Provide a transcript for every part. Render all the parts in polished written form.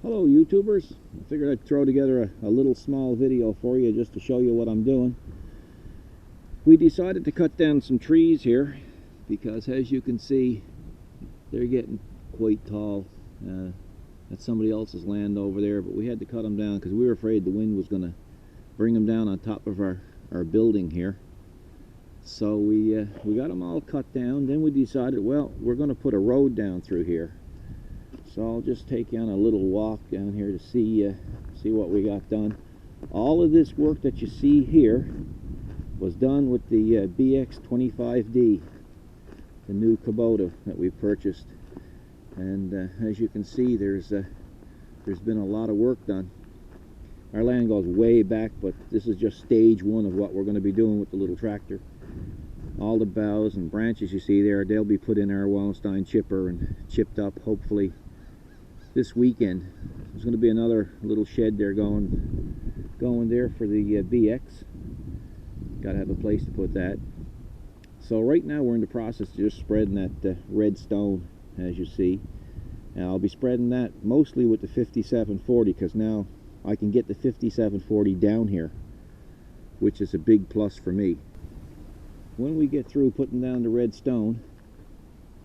Hello YouTubers, I figured I'd throw together a little small video for you just to show you what I'm doing. We decided to cut down some trees here because, as you can see, they're getting quite tall. That's somebody else's land over there, but we had to cut them down because we were afraid the wind was going to bring them down on top of our building here. So we got them all cut down. Then we decided, well, we're going to put a road down through here. So I'll just take you on a little walk down here to see what we got done. All of this work that you see here was done with the BX 25D, the new Kubota that we purchased. And as you can see, there's been a lot of work done. Our land goes way back, but this is just stage one of what we're going to be doing with the little tractor. All the boughs and branches you see there, they'll be put in our Wallenstein chipper and chipped up hopefully this weekend. There's going to be another little shed there going there for the BX. Got to have a place to put that. So right now we're in the process of just spreading that red stone, as you see. And I'll be spreading that mostly with the 5740 because now I can get the 5740 down here, which is a big plus for me. When we get through putting down the red stone,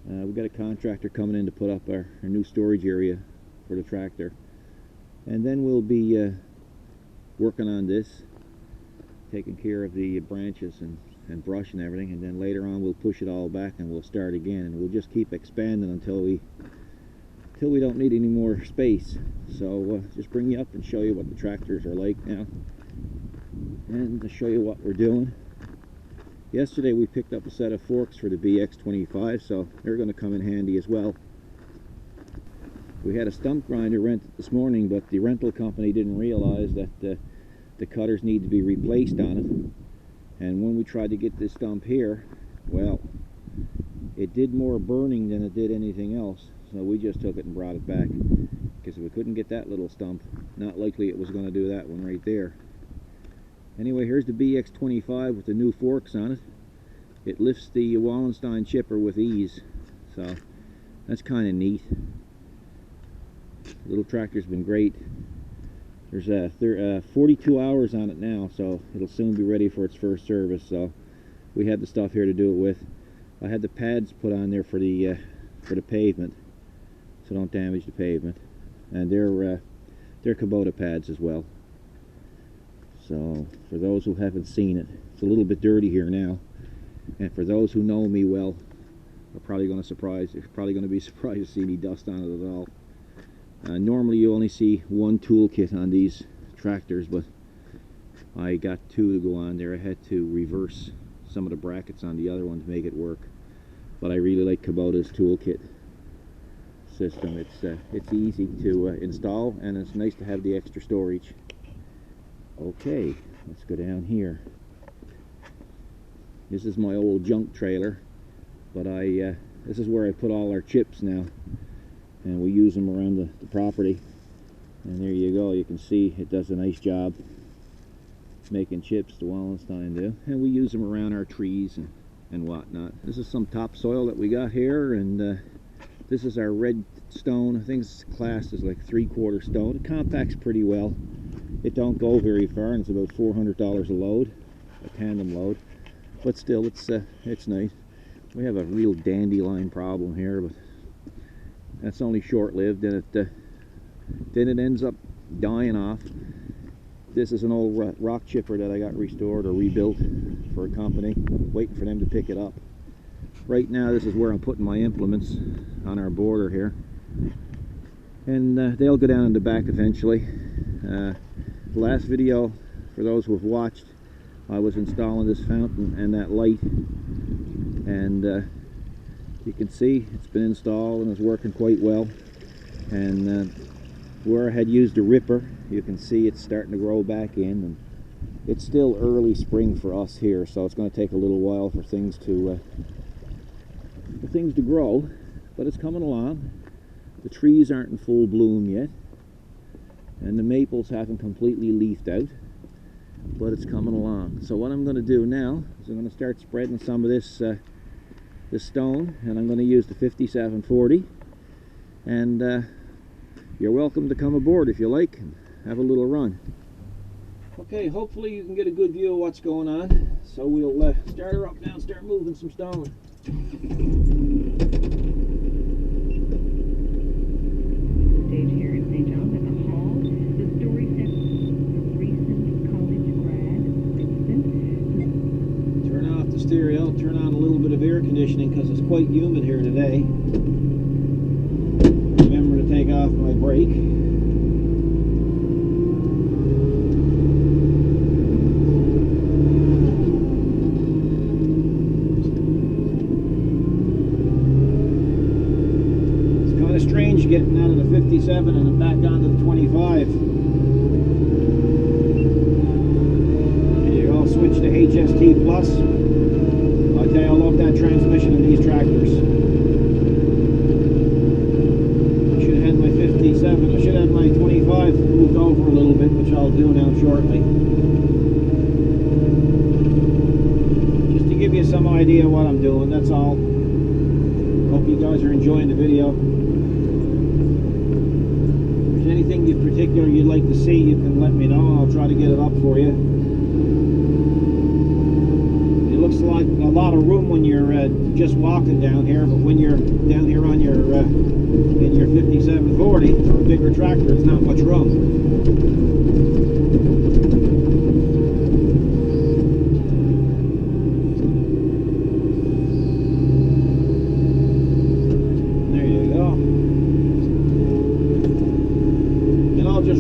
we've got a contractor coming in to put up our new storage area for the tractor, and then we'll be working on this, taking care of the branches and brush and everything, and then later on we'll push it all back and we'll start again, and we'll just keep expanding until we don't need any more space. So just bring you up and show you what the tractors are like now, and to show you what we're doing. Yesterday we picked up a set of forks for the BX25, so they're going to come in handy as well. We had a stump grinder rented this morning, but the rental company didn't realize that the cutters need to be replaced on it. And when we tried to get this stump here, well, it did more burning than it did anything else. So we just took it and brought it back, because if we couldn't get that little stump, not likely it was going to do that one right there. Anyway, here's the BX25 with the new forks on it. It lifts the Wallenstein chipper with ease, so that's kind of neat. The little tractor's been great. There's 42 hours on it now, so it'll soon be ready for its first service. So we had the stuff here to do it with. I had the pads put on there for the pavement, so don't damage the pavement, and they're Kubota pads as well. So for those who haven't seen it, it's a little bit dirty here now, and for those who know me well, are probably going to be surprised to see me dust on it at all. Normally you only see one toolkit on these tractors, but I got two to go on there. I had to reverse some of the brackets on the other one to make it work, but I really like Kubota's toolkit system. It's easy to install, and it's nice to have the extra storage. Okay, let's go down here. This is my old junk trailer, but this is where I put all our chips now, and we use them around the property. And there you go, you can see it does a nice job making chips, the Wallenstein do, and we use them around our trees and whatnot. This is some topsoil that we got here, and this is our red stone. I think it's classed as like 3/4 stone. It compacts pretty well. It don't go very far, and it's about $400 a load, a tandem load, but still it's nice. We have a real dandelion problem here, but that's only short-lived, and then it ends up dying off. This is an old rock chipper that I got restored or rebuilt for a company, waiting for them to pick it up. Right now this is where I'm putting my implements on our border here, and they'll go down in the back eventually. The last video, for those who have watched, I was installing this fountain and that light, and you can see it's been installed and it's working quite well. And where I had used a ripper, you can see it's starting to grow back in, and it's still early spring for us here, so it's going to take a little while for things to grow, but it's coming along. The trees aren't in full bloom yet, and the maples haven't completely leafed out, but it's coming along. So what I'm going to do now is I'm going to start spreading some of this stone, and I'm going to use the 5740, and you're welcome to come aboard if you like and have a little run. Okay, hopefully you can get a good view of what's going on. So we'll start her up now and start moving some stone. Stage here in St. John's at the Hall. The story set a recent college grad, Princeton. Turn off the stereo, turn on a little bit of air conditioning because it's quite humid here today. Remember to take off my brake. Strange getting out of the 57 and back onto the 25. And you all switch to HST Plus. I tell you, I love that transmission in these tractors. I should have had my 57. I should have my 25 moved over a little bit, which I'll do now shortly. Just to give you some idea of what I'm doing, that's all. Hope you guys are enjoying the video. Anything in particular you'd like to see, you can let me know. I'll try to get it up for you. It looks like a lot of room when you're just walking down here, but when you're down here on your in your 5740 or a bigger tractor, there's not much room.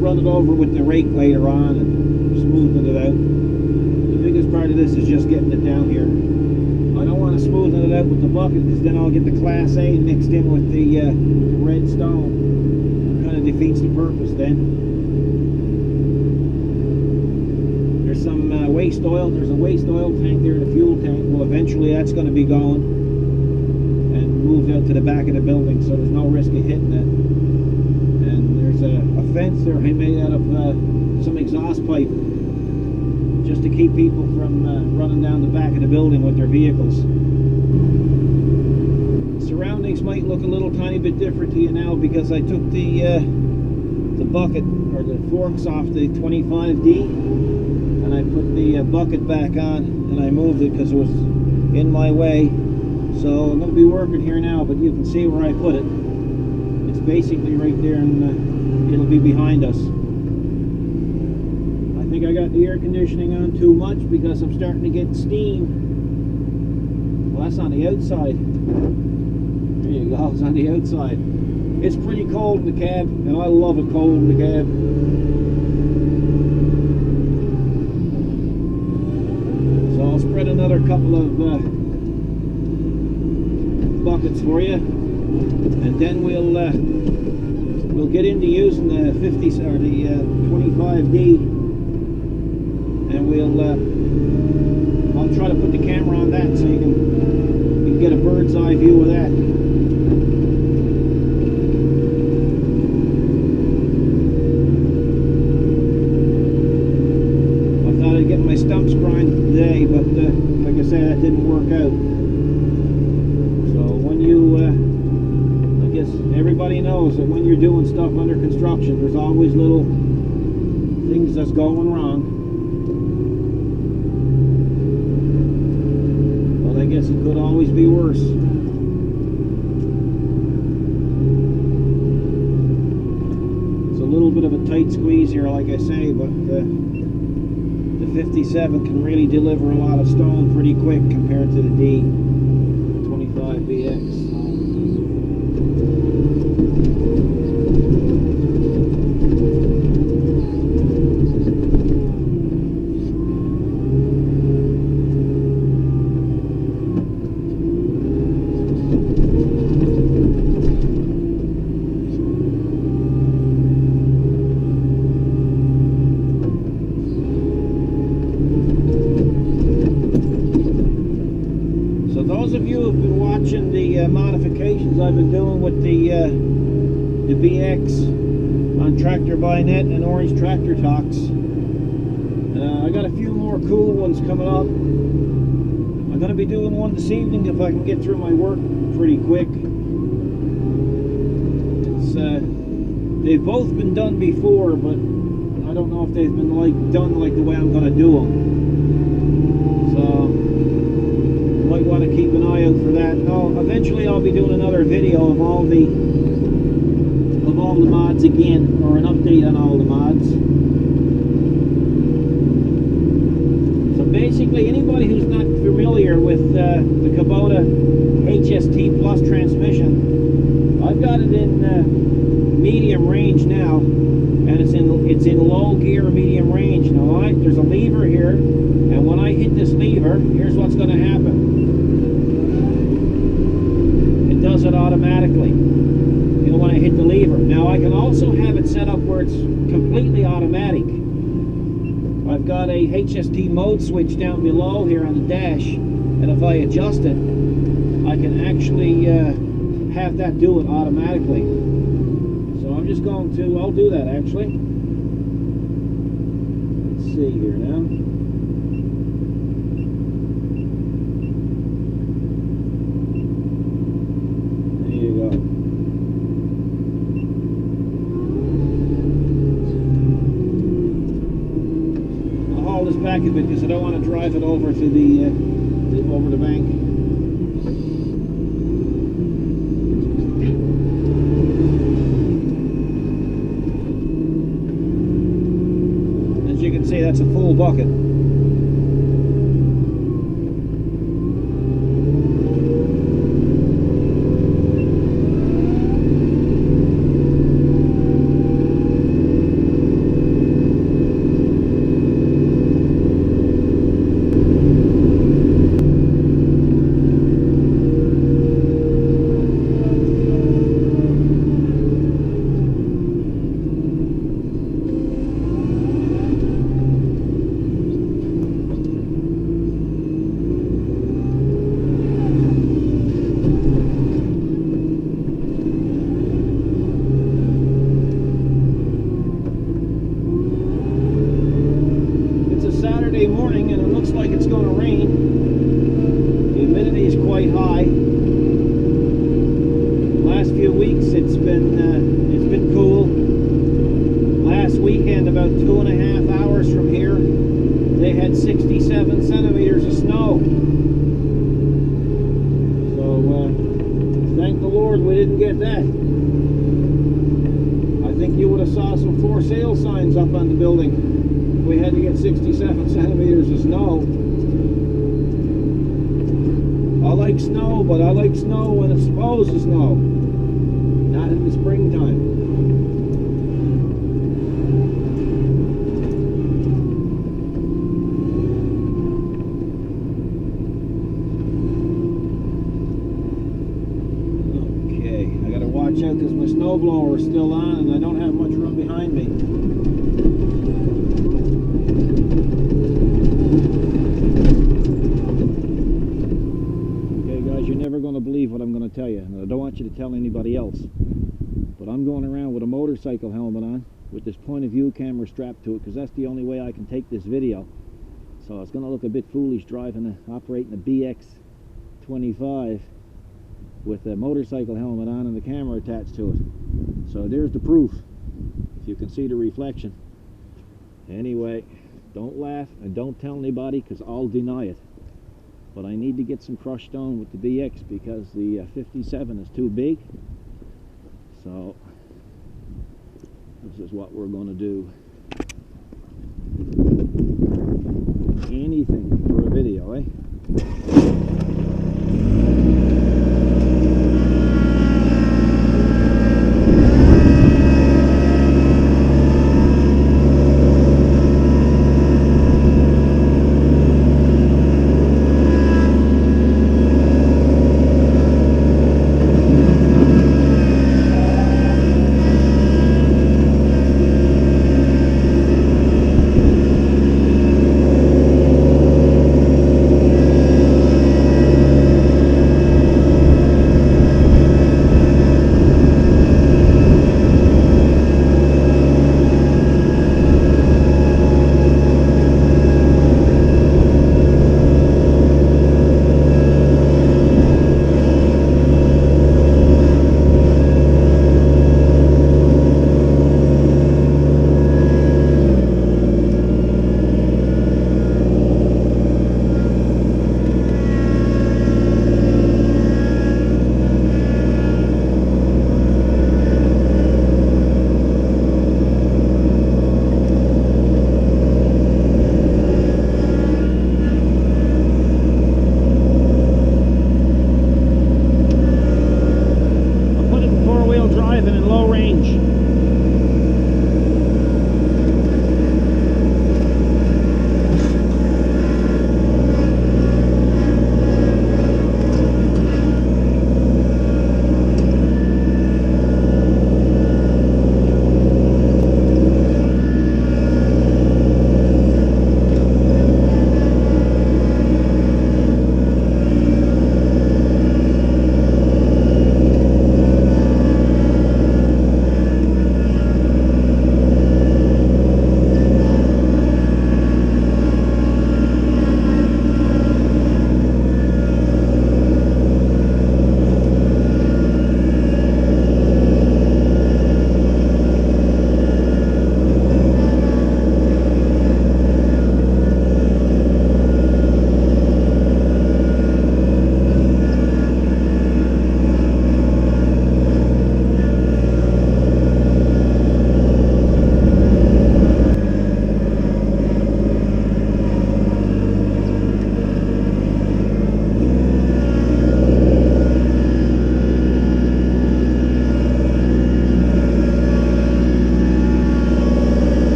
Run it over with the rake later on and smoothing it out. The biggest part of this is just getting it down here. I don't want to smoothen it out with the bucket because then I'll get the Class A mixed in with the red stone. It kind of defeats the purpose then. There's some waste oil. There's a waste oil tank there in the fuel tank. Well, eventually that's going to be gone and moved out to the back of the building, so there's no risk of hitting it. A fence there I made out of some exhaust pipe just to keep people from running down the back of the building with their vehicles. Surroundings might look a little tiny bit different to you now because I took the bucket or the forks off the 25D and I put the bucket back on and I moved it because it was in my way. So I'm going to be working here now, but you can see where I put it. It's basically right there and it'll be behind us. I think I got the air conditioning on too much because I'm starting to get steam. Well, that's on the outside. There you go, it's on the outside. It's pretty cold in the cab, and I love it cold in the cab. So I'll spread another couple of buckets for you, and then we'll get into using the 50 or the 25D, and I'll try to put the camera on that so you can get a bird's eye view of that. I thought I'd get my stumps grinded today, but like I said, that didn't work out. So when you everybody knows that when you're doing stuff under construction, there's always little things that's going wrong. But I guess it could always be worse. It's a little bit of a tight squeeze here, like I say, but the 57 can really deliver a lot of stone pretty quick compared to the D 25BX. Those of you who have been watching the modifications I've been doing with the BX on Tractor by Net and Orange Tractor Talks, I got a few more cool ones coming up. I'm going to be doing one this evening if I can get through my work pretty quick. It's They've both been done before, but I don't know if they've been done like the way I'm going to do them. So you might want to keep an eye out for that. No, eventually I'll be doing another video of all the mods again, or an update on all the mods. So basically, anybody who's not familiar with the Kubota HST Plus transmission, I've got it in medium range now, and it's in low gear medium range. Now there's a lever here, and when I hit this lever, here's what's going to happen. It does it automatically, you know, when I hit the lever. Now I can also have it set up where it's completely automatic. I've got a HST mode switch down below here on the dash, and if I adjust it, I can actually have that do it automatically. So I'm just going to, I'll do that actually. Let's see here now. There you go. I'll haul this back a bit because I don't want to drive it over to the over the bank. You can see that's a full bucket. Saturday morning, and it looks like it's going to rain. The humidity is quite high. The last few weeks it's been cool. Last weekend, about 2.5 hours from here, they had 67 centimeters of snow. So thank the Lord we didn't get that. I think you would have saw some for sale signs up on the building. We had to get 67 centimeters of snow. I like snow, but I like snow when it's supposed to snow, not in the springtime. Okay, I gotta watch out because my snowblower is still on and I don't have much room behind me. You're never going to believe what I'm going to tell you, and I don't want you to tell anybody else, but I'm going around with a motorcycle helmet on with this point of view camera strapped to it because that's the only way I can take this video. So it's going to look a bit foolish operating a BX25 with a motorcycle helmet on and the camera attached to it. So there's the proof, if you can see the reflection. Anyway, don't laugh and don't tell anybody because I'll deny it. But I need to get some crushed stone with the BX because the 57 is too big. So this is what we're going to do. Anything for a video, eh?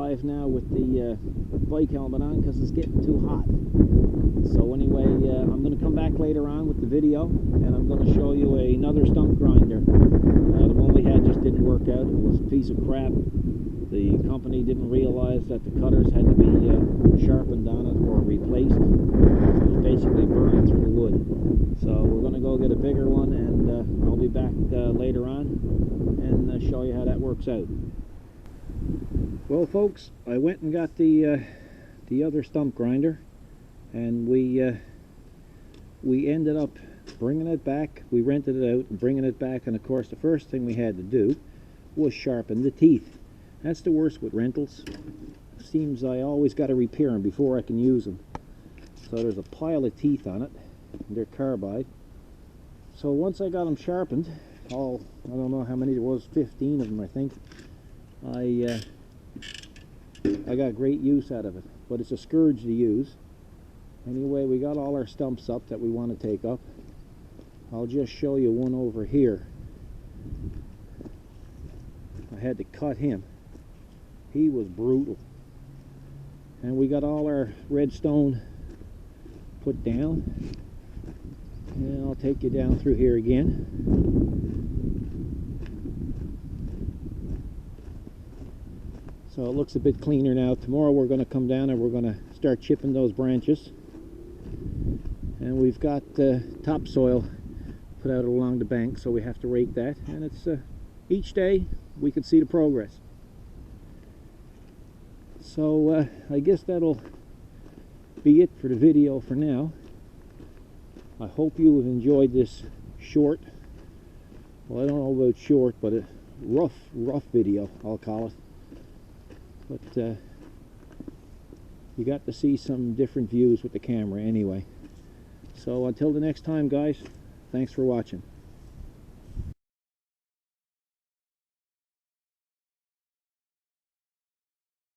drive now with the bike helmet on because it's getting too hot. So anyway, I'm going to come back later on with the video, and I'm going to show you another stump grinder. The one we had just didn't work out. It was a piece of crap. The company didn't realize that the cutters had to be sharpened on it or replaced. So it was basically burning through the wood. So we're going to go get a bigger one, and I'll be back later on and show you how that works out. Well, folks, I went and got the other stump grinder, and we ended up bringing it back. We rented it out and bringing it back, and of course the first thing we had to do was sharpen the teeth. That's the worst with rentals. Seems I always got to repair them before I can use them. So there's a pile of teeth on it. They're carbide. So once I got them sharpened, I don't know how many there was, 15 of them I think, I got great use out of it, but it's a scourge to use. Anyway, we got all our stumps up that we want to take up. I'll just show you one over here. I had to cut him. He was brutal. And we got all our redstone put down. And I'll take you down through here again. So it looks a bit cleaner now. Tomorrow we're going to come down and we're going to start chipping those branches. And we've got topsoil put out along the bank, so we have to rake that. And it's each day we can see the progress. So I guess that'll be it for the video for now. I hope you have enjoyed this short, well, I don't know about short, but a rough video, I'll call it. But you got to see some different views with the camera anyway. So until the next time, guys, thanks for watching.